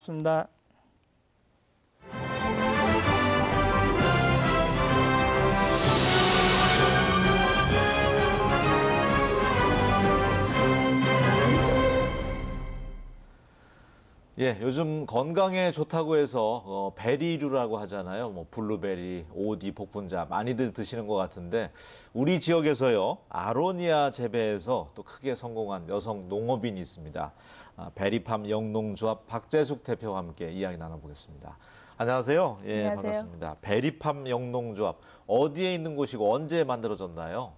좋습니다. 예, 요즘 건강에 좋다고 해서 베리류라고 하잖아요. 뭐 블루베리, 오디, 복분자 많이들 드시는 것 같은데 우리 지역에서요 아로니아 재배에서 또 크게 성공한 여성 농업인이 있습니다. 베리팜 영농조합 박재숙 대표와 함께 이야기 나눠보겠습니다. 안녕하세요. 예, 안녕하세요. 반갑습니다. 베리팜 영농조합 어디에 있는 곳이고 언제 만들어졌나요?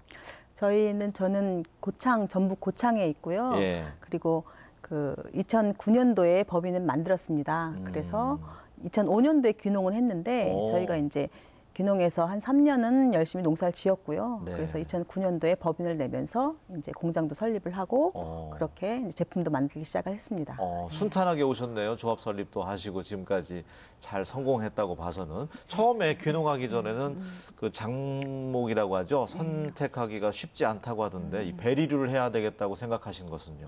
저는 고창, 전북 고창에 있고요. 예. 그리고 2009년도에 법인은 만들었습니다. 그래서 2005년도에 귀농을 했는데 저희가 이제 귀농해서 한 3년은 열심히 농사를 지었고요. 네. 그래서 2009년도에 법인을 내면서 이제 공장도 설립을 하고 그렇게 이제 제품도 만들기 시작을 했습니다. 순탄하게 오셨네요. 조합 설립도 하시고 지금까지 잘 성공했다고 봐서는. 처음에 귀농하기 전에는 그 장목이라고 하죠. 선택하기가 쉽지 않다고 하던데 이 베리류를 해야 되겠다고 생각하신 것은요?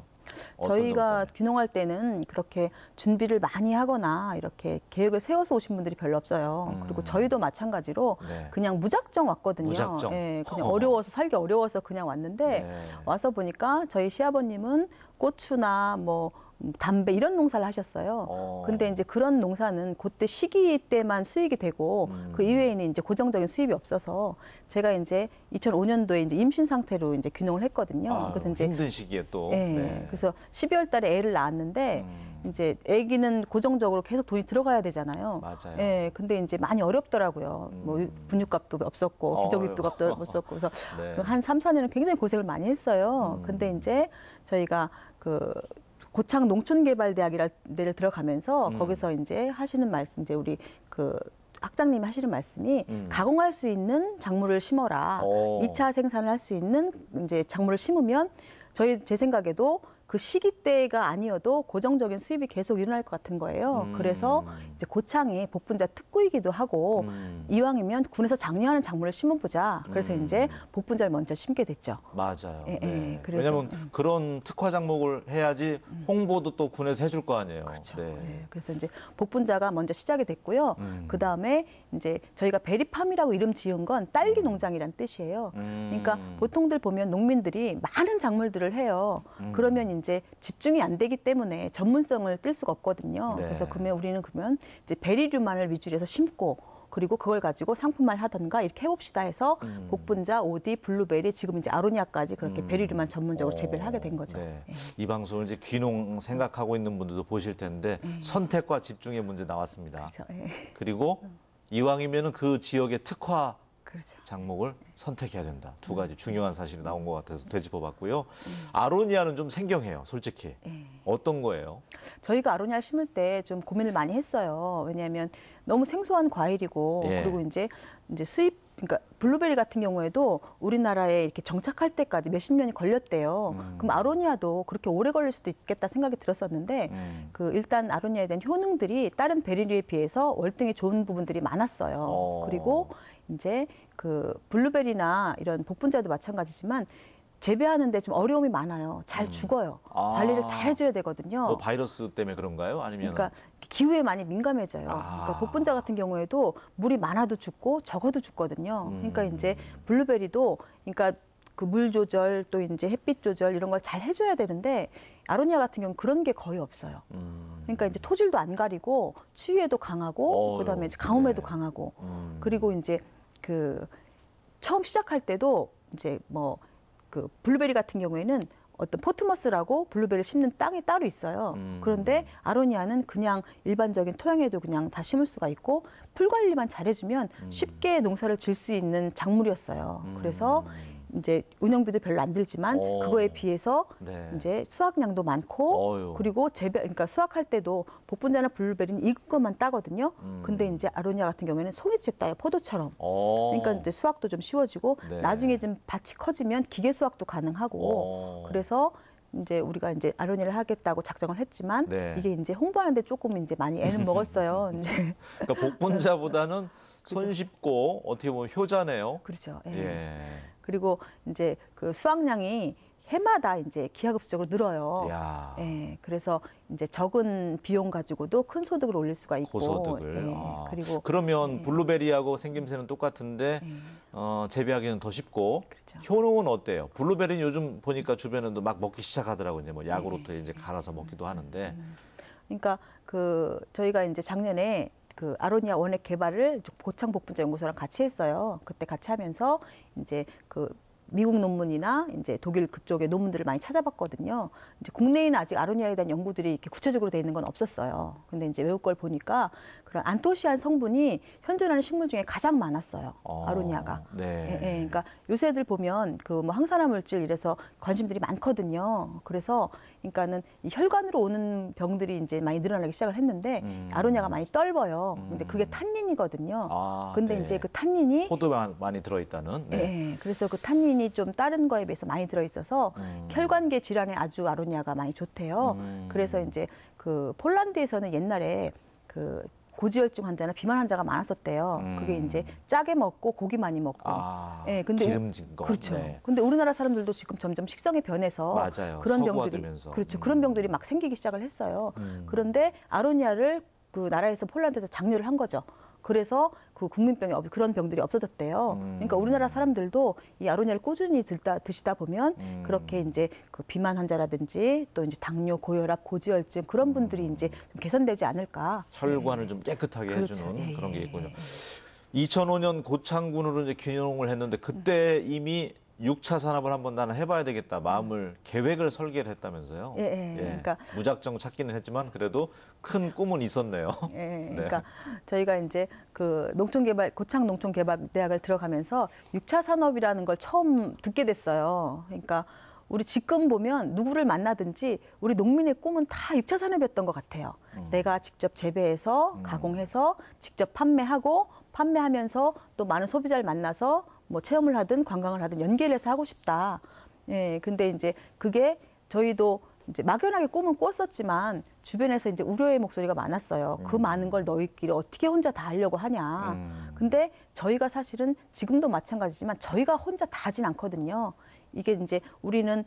저희가 귀농할 때는 그렇게 준비를 많이 하거나 이렇게 계획을 세워서 오신 분들이 별로 없어요. 그리고 저희도 마찬가지로 네. 그냥 무작정 왔거든요. 무작정? 예, 그냥 어려워서 살기 어려워서 그냥 왔는데 네. 와서 보니까 저희 시아버님은 고추나 뭐 담배 이런 농사를 하셨어요. 근데 이제 그런 농사는 그때 시기 때만 수익이 되고 그 이외에는 이제 고정적인 수입이 없어서 제가 이제 2005년도에 이제 임신 상태로 이제 귀농을 했거든요. 그래서 이제 힘든 시기에 또. 예, 네. 그래서 12월 달에 애를 낳았는데 이제 아기는 고정적으로 계속 돈이 들어가야 되잖아요. 맞아요. 예, 근데 이제 많이 어렵더라고요. 뭐 분유값도 없었고 기저귀도 값도 없었고 그래서 네. 한 3, 4년은 굉장히 고생을 많이 했어요. 근데 이제 저희가 고창 농촌개발대학을 들어가면서 거기서 이제 하시는 말씀, 이제 우리 학장님이 하시는 말씀이 가공할 수 있는 작물을 심어라. 2차 생산을 할 수 있는 이제 작물을 심으면 제 생각에도 그 시기 때가 아니어도 고정적인 수입이 계속 일어날 것 같은 거예요. 그래서 이제 고창이 복분자 특구이기도 하고 이왕이면 군에서 장려하는 작물을 심어보자. 그래서 이제 복분자를 먼저 심게 됐죠. 맞아요. 예, 네. 예, 그래서, 왜냐하면 그런 특화 작목을 해야지 홍보도 또 군에서 해줄 거 아니에요. 그렇죠. 네. 예, 그래서 이제 복분자가 먼저 시작이 됐고요. 그 다음에 이제 저희가 베리팜이라고 이름 지은 건 딸기 농장이란 뜻이에요. 그러니까 보통들 보면 농민들이 많은 작물들을 해요. 그러면 이제 집중이 안 되기 때문에 전문성을 띨 수가 없거든요. 네. 그래서 우리는 이제 베리류만을 위주로 해서 심고 그리고 그걸 가지고 상품화를 하던가 이렇게 해봅시다 해서 복분자, 오디, 블루베리, 지금 이제 아로니아까지 그렇게 베리류만 전문적으로 재배를 하게 된 거죠. 네. 예. 이 방송을 이제 귀농 생각하고 있는 분들도 보실 텐데 선택과 집중의 문제 나왔습니다. 그렇죠. 예. 그리고 이왕이면은 그 지역의 특화 그렇죠. 작목을 선택해야 된다. 두 가지 중요한 사실이 나온 것 같아서 되짚어봤고요. 아로니아는 좀 생경해요, 솔직히. 어떤 거예요? 저희가 아로니아 심을 때 좀 고민을 많이 했어요. 왜냐하면 너무 생소한 과일이고 예. 그리고 이제 그러니까 블루베리 같은 경우에도 우리나라에 이렇게 정착할 때까지 몇십 년이 걸렸대요. 그럼 아로니아도 그렇게 오래 걸릴 수도 있겠다 생각이 들었었는데 일단 아로니아에 대한 효능들이 다른 베리류에 비해서 월등히 좋은 부분들이 많았어요. 그리고 이제 블루베리나 이런 복분자도 마찬가지지만 재배하는데 좀 어려움이 많아요. 잘 죽어요. 관리를 잘 해줘야 되거든요. 뭐 바이러스 때문에 그런가요? 아니면 그러니까 기후에 많이 민감해져요. 그러니까 복분자 같은 경우에도 물이 많아도 죽고 적어도 죽거든요. 그러니까 이제 블루베리도 그러니까 물 조절 또 이제 햇빛 조절 이런 걸 잘 해줘야 되는데 아로니아 같은 경우는 그런 게 거의 없어요. 그러니까 이제 토질도 안 가리고 추위에도 강하고 그다음에 이제 가뭄에도 강하고 그리고 이제 처음 시작할 때도 이제 블루베리 같은 경우에는 어떤 포트머스라고 블루베리를 심는 땅이 따로 있어요. 그런데 아로니아는 그냥 일반적인 토양에도 그냥 다 심을 수가 있고 풀 관리만 잘해주면 쉽게 농사를 질 수 있는 작물이었어요. 그래서 이제 운영비도 별로 안 들지만 그거에 비해서 네. 이제 수확량도 많고 그리고 그러니까 수확할 때도 복분자나 블루베리는 익은 것만 따거든요. 근데 이제 아로니아 같은 경우에는 송이채 따요, 포도처럼. 그러니까 이제 수확도 좀 쉬워지고 네. 나중에 좀 밭이 커지면 기계 수확도 가능하고 그래서 이제 우리가 이제 아로니아를 하겠다고 작정을 했지만 네. 이게 이제 홍보하는데 조금 이제 많이 애는 먹었어요. 이제. 그러니까 복분자보다는 손쉽고 어떻게 보면 효자네요. 그렇죠. 예. 그리고 이제 수확량이 해마다 이제 기하급수적으로 늘어요. 야. 예, 그래서 이제 적은 비용 가지고도 큰 소득을 올릴 수가 있고. 고소득을. 예, 그리고 그러면 블루베리하고 생김새는 똑같은데 재배하기는 더 쉽고 그렇죠. 효능은 어때요? 블루베리는 요즘 보니까 주변에도 막 먹기 시작하더라고요. 이제 뭐 약으로도 이제 갈아서 먹기도 하는데. 그러니까 그 저희가 이제 작년에 그 아로니아 원액 개발을 고창 복분자 연구소랑 같이 했어요. 그때 같이 하면서 이제 그 미국 논문이나 이제 독일 그쪽의 논문들을 많이 찾아봤거든요. 이제 국내에는 아직 아로니아에 대한 연구들이 이렇게 구체적으로 돼 있는 건 없었어요. 근데 이제 외국 걸 보니까 그런 안토시안 성분이 현존하는 식물 중에 가장 많았어요. 아로니아가. 네. 예, 예, 그러니까 요새들 보면 그 뭐 항산화 물질 이래서 관심들이 많거든요. 그래서 그러니까는 이 혈관으로 오는 병들이 이제 많이 늘어나기 시작을 했는데 아로니아가 많이 떫어요. 근데 그게 탄닌이거든요. 근데 네. 이제 그 탄닌이 포도 많이 들어있다는. 네. 예, 그래서 그 탄닌이 좀 다른 거에 비해서 많이 들어있어서 혈관계 질환에 아주 아로니아가 많이 좋대요. 그래서 이제 그 폴란드에서는 옛날에 그 고지혈증 환자나 비만 환자가 많았었대요. 그게 이제 짜게 먹고 고기 많이 먹고. 예, 근데 기름진 거. 그렇죠. 네. 근데 우리나라 사람들도 지금 점점 식성이 변해서 맞아요. 그런 병들이 서구화되면서. 그렇죠. 그런 병들이 막 생기기 시작을 했어요. 그런데 아로니아를 그 나라에서 폴란드에서 장려를 한 거죠. 그래서 그 국민병이 그런 병들이 없어졌대요. 그러니까 우리나라 사람들도 이 아로니아를 꾸준히 드시다 보면 그렇게 이제 그 비만 환자라든지 또 이제 당뇨, 고혈압, 고지혈증 그런 분들이 이제 좀 개선되지 않을까. 혈관을 좀 깨끗하게 그렇죠. 해주는 예, 그런 게 예, 있군요. 예. 2005년 고창군으로 이제 귀농을 했는데 그때 이미 6차 산업을 한번 나는 해봐야 되겠다 마음을 계획을 설계를 했다면서요. 예, 예. 그러니까 무작정 찾기는 했지만 그래도 큰 꿈은 있었네요. 예, 네. 그러니까 저희가 이제 그 고창 농촌개발대학을 들어가면서 6차 산업이라는 걸 처음 듣게 됐어요. 그러니까 우리 지금 보면 누구를 만나든지 우리 농민의 꿈은 다 6차 산업이었던 것 같아요. 내가 직접 재배해서 가공해서 직접 판매하면서 또 많은 소비자를 만나서 뭐 체험을 하든 관광을 하든 연계를 해서 하고 싶다. 예, 근데 이제 그게 저희도 이제 막연하게 꿈은 꿨었지만 주변에서 이제 우려의 목소리가 많았어요. 그 많은 걸 너희끼리 어떻게 혼자 다 하려고 하냐. 근데 저희가 사실은 지금도 마찬가지지만 저희가 혼자 다 하진 않거든요. 이게 이제 우리는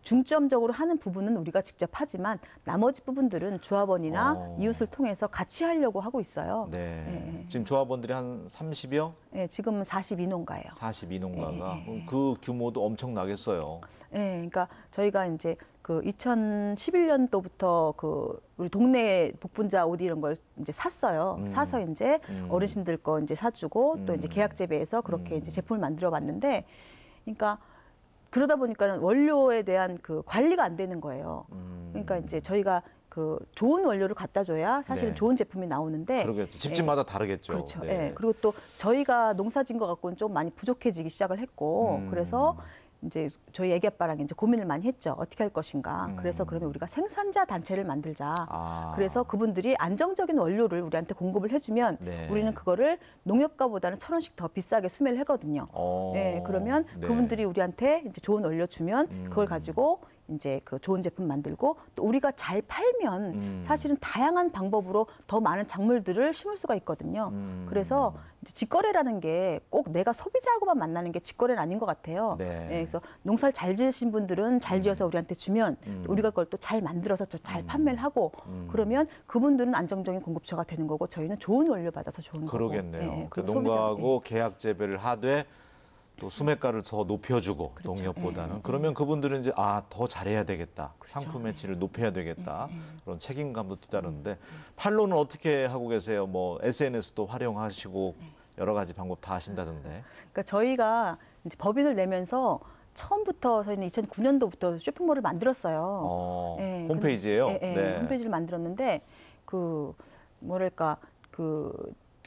중점적으로 하는 부분은 우리가 직접 하지만 나머지 부분들은 조합원이나 이웃을 통해서 같이 하려고 하고 있어요. 네. 예. 지금 조합원들이 한 30여? 예, 지금은 42농가예요. 42농가가 그 규모도 엄청나겠어요. 예, 그러니까 저희가 이제 그 2011년도부터 그 우리 동네 복분자 옷 이런 걸 이제 샀어요. 사서 이제 어르신들 거 이제 사주고 또 이제 계약 재배해서 그렇게 이제 제품을 만들어 봤는데, 그러니까 그러다 보니까는 원료에 대한 그 관리가 안 되는 거예요. 그러니까 이제 저희가 그 좋은 원료를 갖다 줘야 사실은 네. 좋은 제품이 나오는데. 그러겠죠. 집집마다 다르겠죠. 그렇죠. 네. 예. 그리고 또 저희가 농사진 것 갖고는 좀 많이 부족해지기 시작을 했고, 그래서 이제 저희 애기 아빠랑 이제 고민을 많이 했죠. 어떻게 할 것인가. 그래서 그러면 우리가 생산자 단체를 만들자. 그래서 그분들이 안정적인 원료를 우리한테 공급을 해주면 네. 우리는 그거를 농협가보다는 1,000원씩 더 비싸게 수매를 하거든요. 예, 그러면 네. 그분들이 우리한테 이제 좋은 원료 주면 그걸 가지고 이제 그 좋은 제품 만들고 또 우리가 잘 팔면 사실은 다양한 방법으로 더 많은 작물들을 심을 수가 있거든요. 그래서 이제 직거래라는 게 꼭 내가 소비자하고만 만나는 게 직거래는 아닌 것 같아요. 네. 예, 그래서 농사를 잘 지으신 분들은 잘 지어서 우리한테 주면 또 우리가 그걸 또 잘 만들어서 또 잘 판매를 하고 그러면 그분들은 안정적인 공급처가 되는 거고 저희는 좋은 원료 받아서 좋은 그러겠네요. 거고. 예, 그 그리고 농가하고 계약 재배를 하되 또 수매가를 더 높여주고 그렇죠. 농협보다는 예, 그러면 그분들은 이제 더 잘해야 되겠다. 상품의 질을 높여야 되겠다. 그런 책임감도 뒤따르는데 판로는 어떻게 하고 계세요? 뭐 SNS도 활용하시고 여러 가지 방법 다 하신다던데. 그러니까 저희가 이제 법인을 내면서 처음부터 저희는 2009년도부터 쇼핑몰을 만들었어요. 예, 홈페이지예요. 네. 홈페이지를 만들었는데 그 뭐랄까 그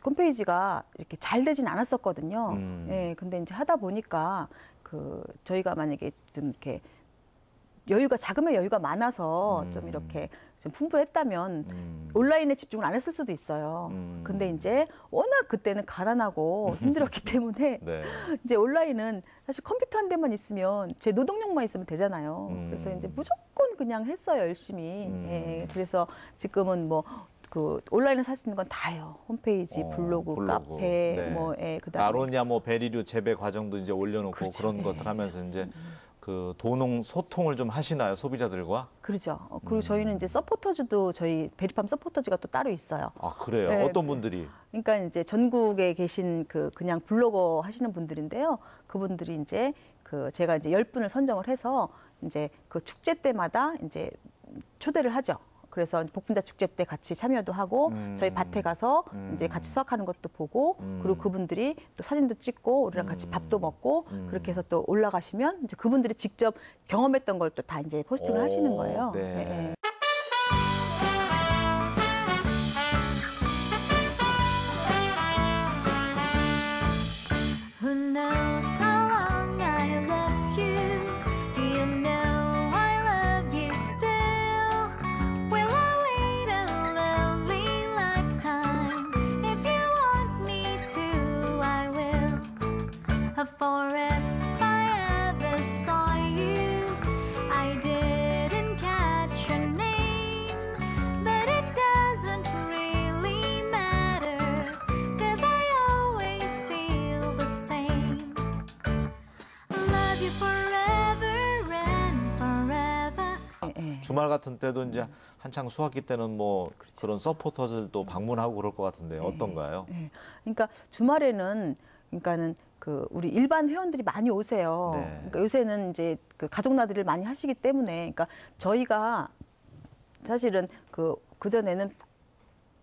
홈페이지가 이렇게 잘 되진 않았었거든요. 예, 근데 이제 하다 보니까 그 저희가 만약에 좀 이렇게 자금의 여유가 많아서 좀 이렇게 좀 풍부했다면 온라인에 집중을 안 했을 수도 있어요. 근데 이제 워낙 그때는 가난하고 힘들었기 때문에 네. 이제 온라인은 사실 컴퓨터 한 대만 있으면 제 노동력만 있으면 되잖아요. 그래서 이제 무조건 그냥 했어요, 열심히. 예, 그래서 지금은 뭐 그 온라인에 살 수 있는 건 다예요. 홈페이지, 블로그, 카페, 네. 뭐, 그다음에 아로니아 뭐 베리류 재배 과정도 이제 올려놓고 그렇죠. 그런 것들 하면서 이제 그 도농 소통을 좀 하시나요, 소비자들과? 그러죠. 그리고 저희는 이제 서포터즈도 저희 베리팜 서포터즈가 또 따로 있어요. 아, 그래요? 네, 어떤 분들이? 그러니까 이제 전국에 계신 그 그냥 블로거 하시는 분들인데요. 그분들이 이제 그 제가 이제 10분을 선정을 해서 이제 그 축제 때마다 이제 초대를 하죠. 그래서 복분자 축제 때 같이 참여도 하고 저희 밭에 가서 이제 같이 수확하는 것도 보고 그리고 그분들이 또 사진도 찍고 우리랑 같이 밥도 먹고 그렇게 해서 또 올라가시면 이제 그분들이 직접 경험했던 걸 또 다 이제 포스팅을 하시는 거예요. 네. 네. Who knows how long I love you? Do you know I love you still? Will I wait a lonely lifetime? If you want me to, I will. For if I ever saw you, I didn't catch your name, but it doesn't really matter, 'cause I always feel the same. Love you forever and forever. 예. 주말 같은 때도 이제 한창 수학기 때는 뭐 그렇죠. 그런 서포터들도 방문하고 그럴 것 같은데 네. 어떤가요? 예. 그러니까 주말에는 그러니까는 그 우리 일반 회원들이 많이 오세요. 네. 그러니까 요새는 이제 그 가족 나들이를 많이 하시기 때문에 그러니까 저희가 사실은 그 전에는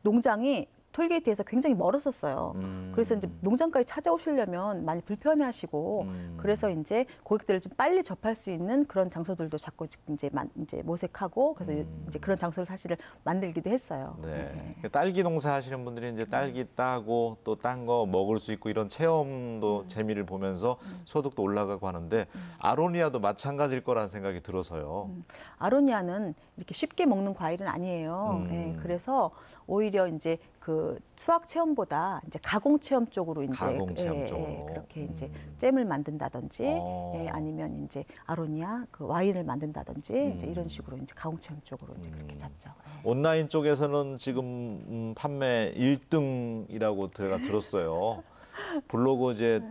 농장이 톨게이트에서 굉장히 멀었었어요. 그래서 이제 농장까지 찾아오시려면 많이 불편해하시고 그래서 이제 고객들을 좀 빨리 접할 수 있는 그런 장소들도 자꾸 이제 모색하고 그래서 이제 그런 장소를 사실을 만들기도 했어요. 네. 딸기 농사 하시는 분들이 이제 딸기 따고 또 딴 거 먹을 수 있고 이런 체험도 재미를 보면서 소득도 올라가고 하는데 아로니아도 마찬가지일 거라는 생각이 들어서요. 아로니아는 이렇게 쉽게 먹는 과일은 아니에요. 예, 그래서 오히려 이제 그 수학 체험보다 이제 가공 체험 쪽으로 이제 가공 체험 쪽으로. 그렇게 이제 잼을 만든다든지 어. 아니면 이제 아로니아 그 와인을 만든다든지 이제 이런 식으로 이제 가공 체험 쪽으로 이제 그렇게 잡죠. 예. 온라인 쪽에서는 지금 판매 1등이라고 제가 들었어요. 블로그 이제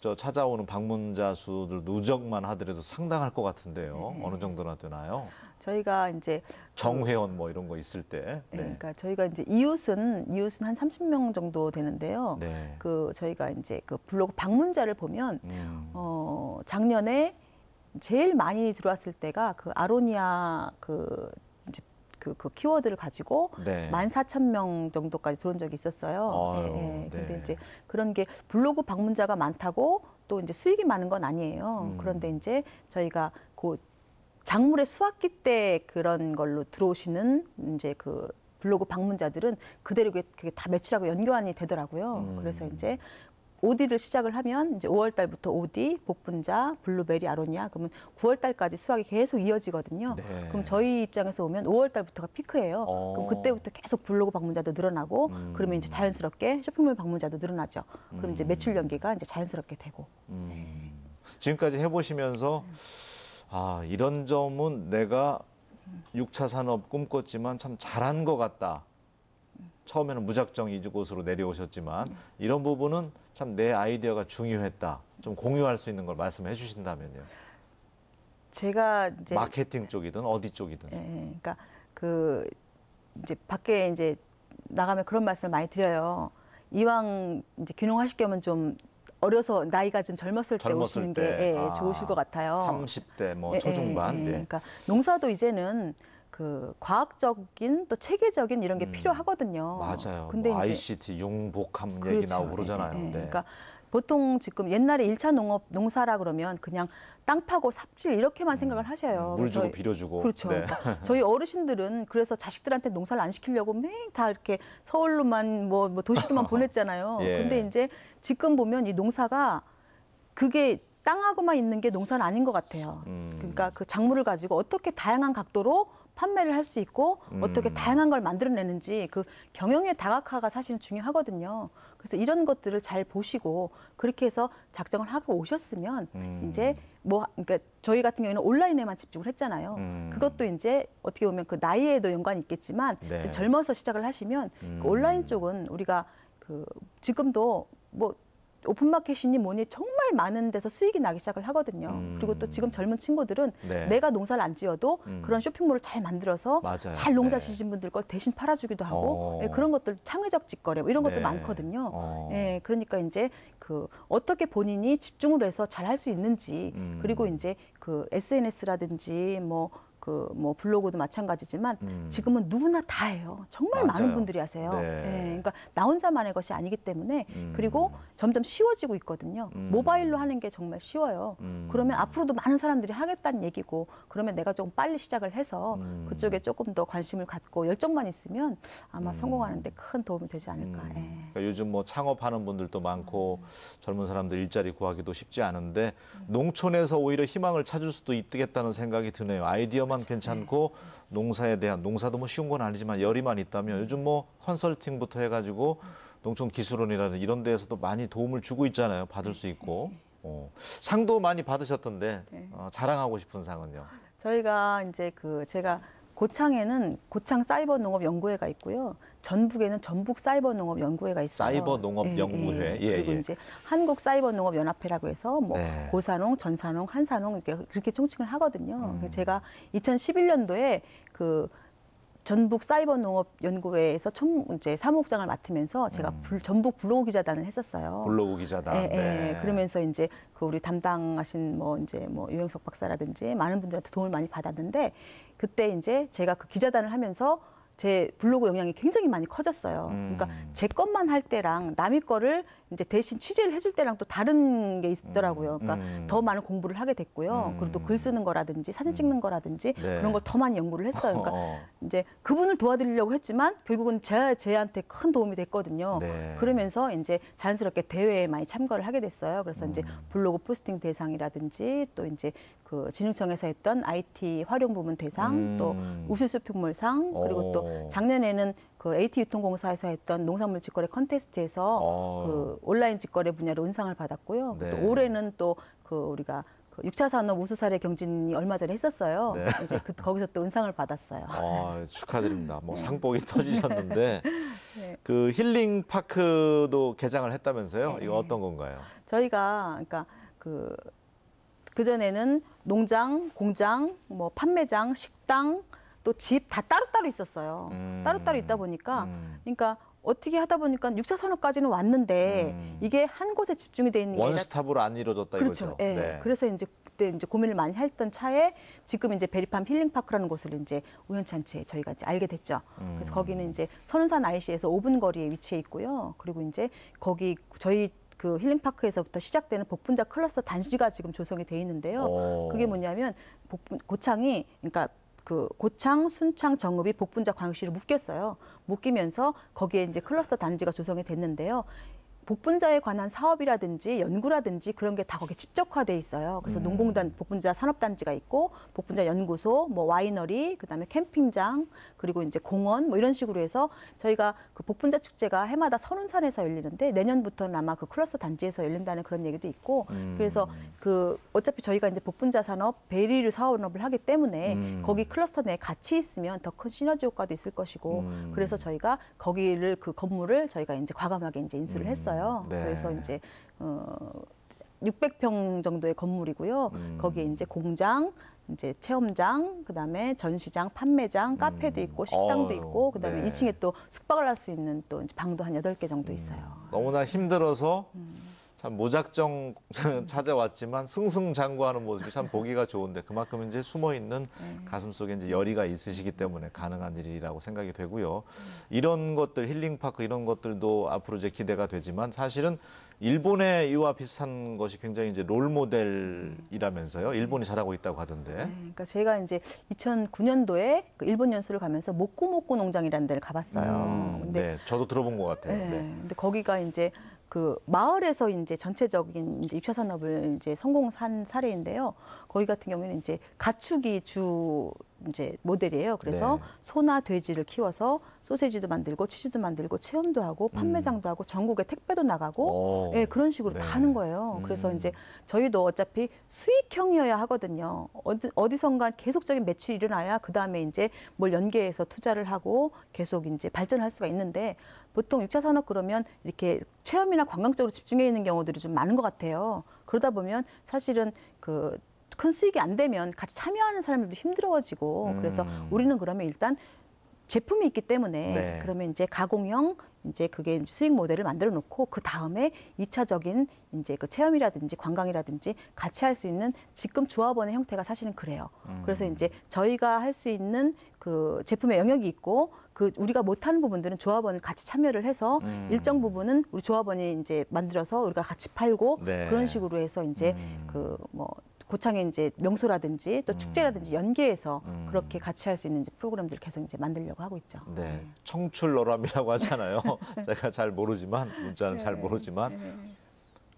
저 찾아오는 방문자 수들 누적만 하더라도 상당할 것 같은데요. 어느 정도나 되나요? 저희가 이제 정회원 뭐 이런 거 있을 때. 네. 그러니까 저희가 이제 이웃은 한 30명 정도 되는데요. 네. 그 저희가 이제 그 블로그 방문자를 보면 작년에 제일 많이 들어왔을 때가 그 아로니아 그 키워드를 가지고 네. 14,000명 정도까지 들어온 적이 있었어요. 아유, 예, 예. 근데 네. 이제 그런 게 블로그 방문자가 많다고 또 이제 수익이 많은 건 아니에요. 그런데 이제 저희가 그 작물의 수확기 때 그런 걸로 들어오시는 이제 그 블로그 방문자들은 그대로 그게 다 매출하고 연관이 되더라고요. 그래서 이제 오디를 시작을 하면 이제 5월 달부터 오디, 복분자, 블루베리, 아로니아 그러면 9월 달까지 수확이 계속 이어지거든요. 네. 그럼 저희 입장에서 보면 5월 달부터가 피크예요. 그럼 그때부터 계속 블로그 방문자도 늘어나고 그러면 이제 자연스럽게 쇼핑몰 방문자도 늘어나죠. 그럼 이제 매출 연계가 이제 자연스럽게 되고. 지금까지 해보시면서 아, 이런 점은 내가 6차 산업 꿈꿨지만 참 잘한 것 같다. 처음에는 무작정 이곳으로 내려오셨지만 이런 부분은 참 내 아이디어가 중요했다. 좀 공유할 수 있는 걸 말씀해 주신다면요. 제가 이제 마케팅 쪽이든 어디 쪽이든. 예, 그러니까 그 이제 밖에 이제 나가면 그런 말씀을 많이 드려요. 이왕 이제 귀농하실 겸은 좀 어려서 나이가 좀 젊었을 때 오시는 게 좋으실 것 같아요. 30대 뭐 초중반. 네. 그러니까 농사도 이제는 그 과학적인 또 체계적인 이런 게 필요하거든요. 맞아요. 근데 뭐 이제 ICT, 융복합 얘기 그렇죠. 나오고 그러잖아요. 예, 예. 네. 그러니까 보통 지금 옛날에 1차 농사라 그러면 그냥 땅 파고 삽질 이렇게만 생각을 하셔요. 물 주고 그래서 빌어주고. 그렇죠. 네. 그러니까 저희 어르신들은 그래서 자식들한테 농사를 안 시키려고 매일 다 이렇게 서울로만 뭐 도시로만 보냈잖아요. 예. 근데 이제 지금 보면 이 농사가 그게 땅하고만 있는 게 농사는 아닌 것 같아요. 그러니까 그 작물을 가지고 어떻게 다양한 각도로 판매를 할 수 있고 어떻게 다양한 걸 만들어내는지 그 경영의 다각화가 사실은 중요하거든요. 그래서 이런 것들을 잘 보시고 그렇게 해서 작정을 하고 오셨으면 이제 뭐 그러니까 저희 같은 경우에는 온라인에만 집중을 했잖아요. 그것도 이제 어떻게 보면 그 나이에도 연관이 있겠지만 네. 좀 젊어서 시작을 하시면 그 온라인 쪽은 우리가 그 지금도 뭐 오픈마켓이니 뭐니 정말 많은 데서 수익이 나기 시작을 하거든요. 그리고 또 지금 젊은 친구들은 네. 내가 농사를 안 지어도 그런 쇼핑몰을 잘 만들어서 맞아요. 잘 농사 네. 지신 분들 걸 대신 팔아주기도 하고 어. 예, 그런 것들 창의적 직거래 뭐 이런 것도 네. 많거든요. 어. 예, 그러니까 이제 그 어떻게 본인이 집중을 해서 잘 할 수 있는지 그리고 이제 그 SNS라든지 뭐 블로그도 마찬가지지만 지금은 누구나 다 해요. 정말 맞아요. 많은 분들이 하세요. 네. 예, 그러니까 나 혼자만의 것이 아니기 때문에 그리고 점점 쉬워지고 있거든요. 모바일로 하는 게 정말 쉬워요. 그러면 앞으로도 많은 사람들이 하겠다는 얘기고 그러면 내가 조금 빨리 시작을 해서 그쪽에 조금 더 관심을 갖고 열정만 있으면 아마 성공하는 데 큰 도움이 되지 않을까. 예. 그러니까 요즘 뭐 창업하는 분들도 많고 젊은 사람들 일자리 구하기도 쉽지 않은데 농촌에서 오히려 희망을 찾을 수도 있겠다는 생각이 드네요. 아이디어만 괜찮고 농사에 대한 농사도 뭐 쉬운 건 아니지만 열의만 있다면 요즘 뭐 컨설팅부터 해가지고 농촌 기술원이라든 이런 데에서도 많이 도움을 주고 있잖아요. 받을 수 있고 상도 많이 받으셨던데 자랑하고 싶은 상은요. 저희가 이제 제가 고창에는 고창 사이버 농업 연구회가 있고요. 전북에는 전북 사이버 농업 연구회가 있어요. 사이버 농업 연구회. 예, 그리고 예. 이제 한국 사이버 농업 연합회라고 해서 뭐 네. 고사농, 전사농, 한사농 이렇게 그렇게 총칭을 하거든요. 그래서 제가 2011년도에 그 전북 사이버 농업 연구회에서 이제 사무국장을 맡으면서 제가 전북 블로그 기자단을 했었어요. 블로그 기자단. 예, 네. 예. 그러면서 이제 우리 담당하신 유영석 박사라든지 많은 분들한테 도움을 많이 받았는데 그때 이제 제가 그 기자단을 하면서 제 블로그 영향이 굉장히 많이 커졌어요. 그러니까 제 것만 할 때랑 남의 거를 이제 대신 취재를 해줄 때랑 또 다른 게 있더라고요. 그러니까 더 많은 공부를 하게 됐고요. 그리고 또 글 쓰는 거라든지 사진 찍는 거라든지 네. 그런 걸 더 많이 연구를 했어요. 그러니까 이제 그분을 도와드리려고 했지만 결국은 제한테 큰 도움이 됐거든요. 네. 그러면서 이제 자연스럽게 대회에 많이 참가를 하게 됐어요. 그래서 이제 블로그 포스팅 대상이라든지 또 이제 그 진흥청에서 했던 IT 활용 부문 대상, 또 우수 쇼핑몰상, 그리고 또 작년에는 그 AT 유통공사에서 했던 농산물 직거래 컨테스트에서 그 온라인 직거래 분야로 은상을 받았고요. 네. 또 올해는 또 그 우리가 그 6차 산업 우수 사례 경진이 얼마 전에 했었어요. 네. 이제 거기서 또 은상을 받았어요. 축하드립니다. 뭐 네. 상복이 터지셨는데 그 힐링 파크도 개장을 했다면서요? 네. 이거 어떤 건가요? 저희가 그러니까 그 전에는 농장, 공장, 뭐 판매장, 식당, 또 집 다 따로따로 있었어요. 따로따로 있다 보니까 그러니까 어떻게 하다 보니까 6차 산업까지는 왔는데 이게 한 곳에 집중이 돼 있는 게 아니라 원스톱으로 안 이루어졌다 그렇죠. 이거죠. 예. 네. 그래서 이제 그때 이제 고민을 많이 했던 차에 지금 이제 베리팜 힐링파크라는 곳을 이제 우연찮게 저희가 이제 알게 됐죠. 그래서 거기는 이제 선운산 IC에서 5분 거리에 위치해 있고요. 그리고 이제 거기 저희 그 힐링파크에서부터 시작되는 복분자 클러스터 단지가 지금 조성이 돼 있는데요. 그게 뭐냐면 고창이 그러니까 그 고창, 순창, 정읍이 복분자 광역시를 묶였어요. 묶이면서 거기에 이제 클러스터 단지가 조성이 됐는데요. 복분자에 관한 사업이라든지 연구라든지 그런 게 다 거기에 집적화돼 있어요. 그래서 농공단 복분자 산업단지가 있고 복분자 연구소, 뭐 와이너리, 그다음에 캠핑장, 그리고 이제 공원 뭐 이런 식으로 해서 저희가 그 복분자 축제가 해마다 선운산에서 열리는데 내년부터는 아마 그 클러스터 단지에서 열린다는 그런 얘기도 있고 그래서 그 어차피 저희가 이제 복분자 산업 베리류 사업을 하기 때문에 거기 클러스터 내에 같이 있으면 더 큰 시너지 효과도 있을 것이고 그래서 저희가 거기를 그 건물을 저희가 이제 과감하게 이제 인수를 했어요. 네. 그래서 이제 600평 정도의 건물이고요. 거기에 이제 공장, 이제 체험장, 그다음에 전시장, 판매장, 카페도 있고 식당도 있고 그다음에 네. 2층에 또 숙박을 할 수 있는 또 이제 방도 한 8개 정도 있어요. 너무나 힘들어서 참 무작정 찾아왔지만 승승장구하는 모습이 참 보기가 좋은데 그만큼 이제 숨어 있는 가슴 속에 이제 열의가 있으시기 때문에 가능한 일이라고 생각이 되고요. 이런 것들 힐링파크 이런 것들도 앞으로 이제 기대가 되지만 사실은 일본의 이와 비슷한 것이 굉장히 이제 롤 모델이라면서요. 일본이 잘하고 있다고 하던데. 네, 그러니까 제가 이제 2009년도에 그 일본 연수를 가면서 모코모코 농장이라는 데를 가봤어요. 근데 네, 저도 들어본 것 같아요. 네. 네. 근데 거기가 이제 그 마을에서 이제 전체적인 이제 6차 산업을 이제 성공한 사례인데요. 거기 같은 경우에는 이제 가축이 주 이제 모델이에요. 그래서 네. 소나 돼지를 키워서 소세지도 만들고 치즈도 만들고 체험도 하고 판매장도 하고 전국에 택배도 나가고 예, 그런 식으로 네. 다 하는 거예요. 그래서 이제 저희도 어차피 수익형이어야 하거든요. 어디선가 계속적인 매출이 일어나야 그 다음에 이제 뭘 연계해서 투자를 하고 계속 이제 발전할 수가 있는데 보통 6차 산업 그러면 이렇게 체험이나 관광 쪽으로 집중해 있는 경우들이 좀 많은 것 같아요. 그러다 보면 사실은 그 큰 수익이 안 되면 같이 참여하는 사람들도 힘들어지고 그래서 우리는 그러면 일단 제품이 있기 때문에 네. 그러면 이제 가공형 이제 그게 이제 수익 모델을 만들어 놓고 그 다음에 2차적인 이제 그 체험이라든지 관광이라든지 같이 할 수 있는 지금 조합원의 형태가 사실은 그래요. 그래서 이제 저희가 할 수 있는 그 제품의 영역이 있고 그 우리가 못하는 부분들은 조합원을 같이 참여를 해서 일정 부분은 우리 조합원이 이제 만들어서 우리가 같이 팔고 네. 그런 식으로 해서 이제 그 뭐 고창의 이제 명소라든지 또 축제라든지 연계해서 그렇게 같이 할 수 있는 이제 프로그램들을 계속 이제 만들려고 하고 있죠. 네, 청출너람이라고 하잖아요. 제가 잘 모르지만 문자는 잘 모르지만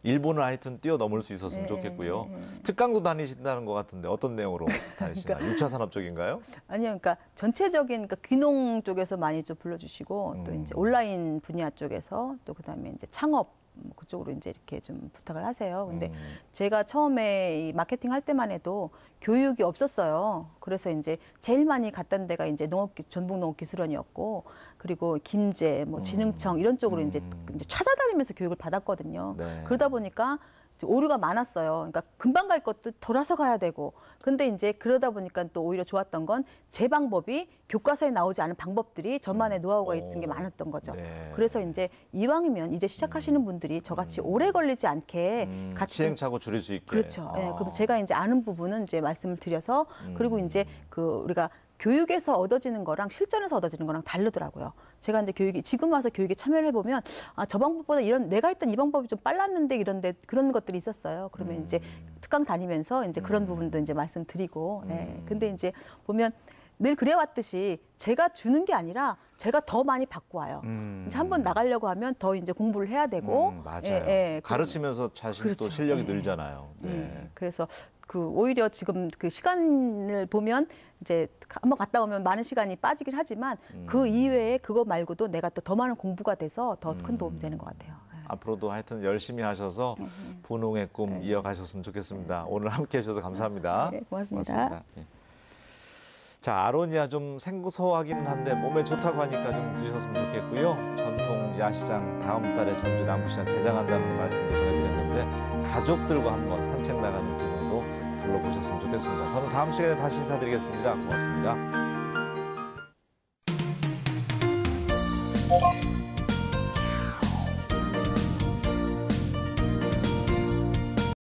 일본을 하여튼 뛰어넘을 수 있었으면 좋겠고요. 특강도 다니신다는 것 같은데 어떤 내용으로 다니시나요? 6차 산업 쪽인가요? 아니요, 그러니까 전체적인 그러니까 귀농 쪽에서 많이 좀 불러주시고 또 이제 온라인 분야 쪽에서 또 그다음에 이제 창업 뭐 그쪽으로 이제 이렇게 좀 부탁을 하세요. 근데 제가 처음에 이 마케팅 할 때만 해도 교육이 없었어요. 그래서 이제 제일 많이 갔던 데가 이제 전북농업기술원이었고 그리고 김제, 뭐 진흥청 이런 쪽으로 이제 찾아다니면서 교육을 받았거든요. 네. 그러다 보니까 이제 오류가 많았어요. 그러니까 금방 갈 것도 돌아서 가야 되고. 근데 이제 그러다 보니까 또 오히려 좋았던 건 제 방법이 교과서에 나오지 않은 방법들이 저만의 노하우가 있는 게 많았던 거죠. 네. 그래서 이제 이왕이면 이제 시작하시는 분들이 저같이 오래 걸리지 않게 같이 좀 시행착오 줄일 수 있게. 그렇죠. 예, 그럼 제가 이제 아는 부분은 이제 말씀을 드려서 그리고 이제 그 우리가 교육에서 얻어지는 거랑 실전에서 얻어지는 거랑 다르더라고요. 제가 이제 지금 와서 교육에 참여를 해보면 아, 저 방법보다 내가 했던 이 방법이 좀 빨랐는데 이런데 그런 것들이 있었어요. 그러면 이제 특강 다니면서 이제 그런 부분도 이제 말씀드리고. 예. 근데 이제 보면 늘 그래왔듯이 제가 주는 게 아니라 제가 더 많이 받고 와요. 이제 한번 나가려고 하면 더 이제 공부를 해야 되고. 맞아요. 예, 예. 가르치면서 자신 그렇죠. 또 실력이 예. 늘잖아요. 네. 그래서 그 오히려 지금 그 시간을 보면 이제 한번 갔다 오면 많은 시간이 빠지긴 하지만 그 이외에 그거 말고도 내가 또 더 많은 공부가 돼서 더 큰 도움이 되는 것 같아요. 예. 앞으로도 하여튼 열심히 하셔서 분홍의 꿈 이어가셨으면 좋겠습니다. 오늘 함께 해주셔서 감사합니다. 네, 고맙습니다. 예. 자, 아로니아 좀 생소하긴 한데 몸에 좋다고 하니까 좀 드셨으면 좋겠고요. 전통 야시장 다음 달에 전주 남부시장 개장한다는 말씀도 전해드렸는데 가족들과 한번 산책 나가는 기분도 둘러보셨으면 좋겠습니다. 저는 다음 시간에 다시 인사드리겠습니다. 고맙습니다.